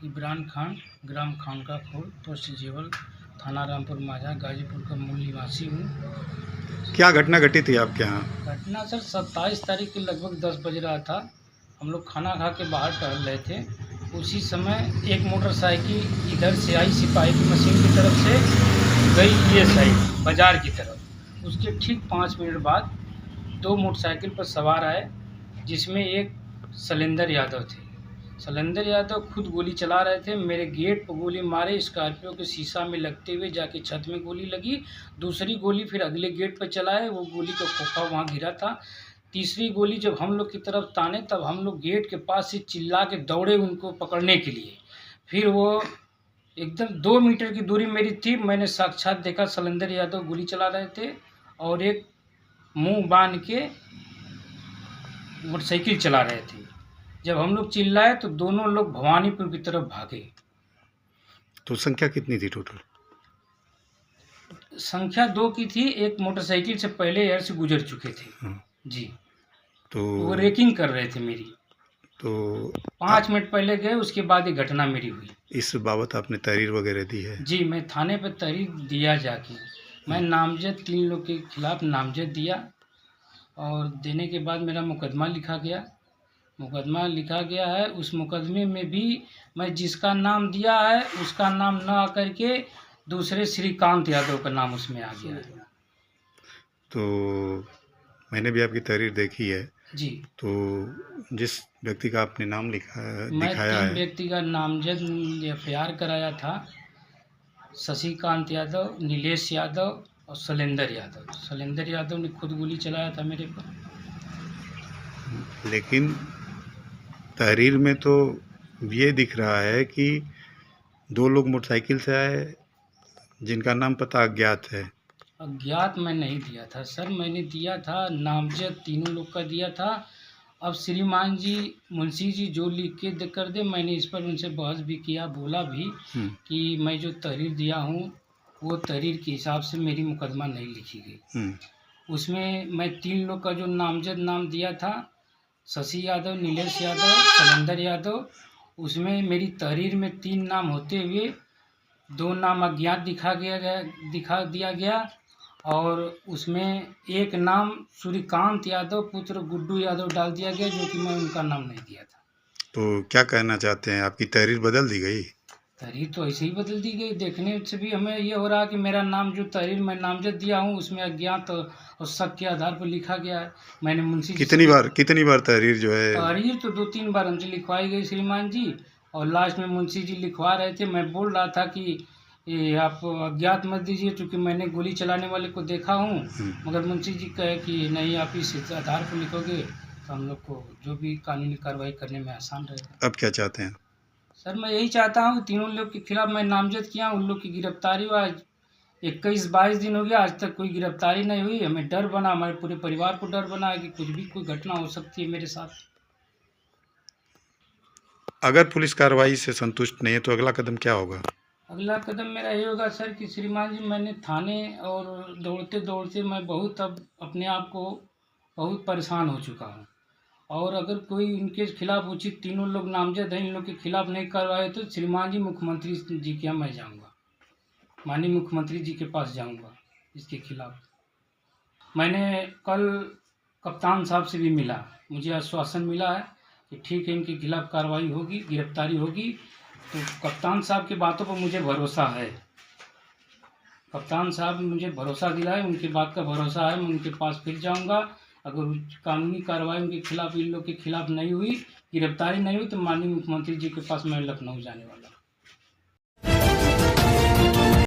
इमरान खान, ग्राम खानका खोल, पोस्ट जेवल, थाना रामपुर माझा, गाजीपुर का मूल निवासी हूँ। क्या घटना घटी थी आपके यहाँ? घटना सर 27 तारीख के लगभग 10 बज रहा था। हम लोग खाना खा के बाहर टहल रहे थे। उसी समय एक मोटरसाइकिल इधर से आई, सिपाही की मशीन की तरफ से गई ये साइड बाज़ार की तरफ। उसके ठीक 5 मिनट बाद 2 मोटरसाइकिल पर सवार आए, जिसमें एक शैलेंद्र यादव थे। शैलेंद्र यादव खुद गोली चला रहे थे। मेरे गेट पर गोली मारे, स्कॉर्पियो के शीशा में लगते हुए जाके छत में गोली लगी। दूसरी गोली फिर अगले गेट पर चलाए, वो गोली का खोखा वहाँ गिरा था। तीसरी गोली जब हम लोग की तरफ ताने, तब हम लोग गेट के पास से चिल्ला के दौड़े उनको पकड़ने के लिए। फिर वो एकदम 2 मीटर की दूरी मेरी थी, मैंने साक्षात देखा शैलेंद्र यादव गोली चला रहे थे और एक मुंह बांध के मोटरसाइकिल चला रहे थे। जब हम लोग चिल्लाए तो दोनों लोग भवानीपुर की तरफ भागे। तो संख्या कितनी थी टोटल? संख्या 2 की थी। एक मोटरसाइकिल से पहले एयर से गुजर चुके थे। हाँ। जी, तो वो रेकिंग कर रहे थे मेरी। तो 5 मिनट पहले गए, उसके बाद ये घटना मेरी हुई। इस बाबत आपने तहरीर वगैरह दी है? जी, मैं थाने पर तहरीर दिया जाके। मैं नामजद 3 लोग के खिलाफ नामजद दिया और देने के बाद मेरा मुकदमा लिखा गया। मुकदमा लिखा गया है। उस मुकदमे में भी मैं जिसका नाम दिया है उसका नाम न आकर के दूसरे श्रीकांत यादव का नाम उसमें आ गया है। तो मैंने भी आपकी तहरीर देखी है। जी, तो जिस व्यक्ति का आपने नाम लिखा है, मैं दिखाया 3 है, व्यक्ति का नामजद एफआईआर कराया था। शशिकांत यादव, नीलेश यादव और शैलेंद्र यादव। शैलेंद्र यादव ने खुद गोली चलाया था मेरे पर। लेकिन तहरीर में तो ये दिख रहा है कि 2 लोग मोटरसाइकिल से आए जिनका नाम पता अज्ञात है। अज्ञात मैं नहीं दिया था सर, मैंने दिया था नामजद, तीनों लोग का दिया था। अब श्रीमान जी, मुंशी जी जो लिख के कर दे, मैंने इस पर उनसे बहस भी किया, बोला भी कि मैं जो तहरीर दिया हूँ वो तहरीर के हिसाब से मेरी मुकदमा नहीं लिखी गई। उसमें मैं 3 लोग का जो नामजद नाम दिया था, शशि यादव, नीलेश यादव, शैलेंद्र यादव, उसमें मेरी तहरीर में 3 नाम होते हुए 2 नाम अज्ञात दिखा दिया गया और उसमें एक नाम सूर्यकांत यादव पुत्र गुड्डू यादव डाल दिया गया, जो कि मैं उनका नाम नहीं दिया था। तो क्या कहना चाहते हैं? आपकी तहरीर बदल दी गई? तहरीर तो ऐसे ही बदल दी गई। देखने से भी हमें ये हो रहा है कि मेरा नाम जो तहरीर मैं नामजद दिया हूँ उसमें अज्ञात और शक के आधार पर लिखा गया है। मैंने मुंशी कितनी बार तहरीर जो है? तहरीर तो 2-3 बार हमसे लिखवाई गई श्रीमान जी, और लास्ट में मुंशी जी लिखवा रहे थे। मैं बोल रहा था कि ये आप अज्ञात मत दीजिए, क्योंकि मैंने गोली चलाने वाले को देखा हूँ। मगर मुंशी जी कहे कि नहीं, आप इस आधार पर लिखोगे तो हम लोग को जो भी कानूनी कार्रवाई करने में आसान रहेगा। अब क्या चाहते हैं? सर, मैं यही चाहता हूँ, तीनों लोग के खिलाफ मैं नामजद किया, उन लोग की गिरफ्तारी हुआ। 21-22 दिन हो गया, आज तक कोई गिरफ्तारी नहीं हुई। हमें डर बना, हमारे पूरे परिवार को डर बना है कि कुछ भी कोई घटना हो सकती है मेरे साथ। अगर पुलिस कार्रवाई से संतुष्ट नहीं है तो अगला कदम क्या होगा? अगला कदम मेरा ये होगा सर कि श्रीमान जी, मैंने थाने और दौड़ते दौड़ते मैं बहुत अब अपने आप को बहुत परेशान हो चुका हूँ। और अगर कोई इनके खिलाफ उचित, तीनों लोग नामजद हैं, इन लोग के खिलाफ नहीं कार्रवाई तो श्रीमान जी मुख्यमंत्री जी के यहाँ मैं जाऊँगा, माननीय मुख्यमंत्री जी के पास जाऊँगा इसके खिलाफ। मैंने कल कप्तान साहब से भी मिला, मुझे आश्वासन मिला है कि ठीक है, इनके खिलाफ कार्रवाई होगी, गिरफ्तारी होगी। तो कप्तान साहब की बातों पर मुझे भरोसा है। कप्तान साहब मुझे भरोसा दिलाए, उनकी बात का भरोसा है। मैं उनके पास फिर जाऊंगा। अगर कानूनी कार्रवाई उनके खिलाफ, इन लोग के खिलाफ नहीं हुई, गिरफ्तारी नहीं हुई, तो माननीय मुख्यमंत्री जी के पास मैं लखनऊ जाने वाला हूँ।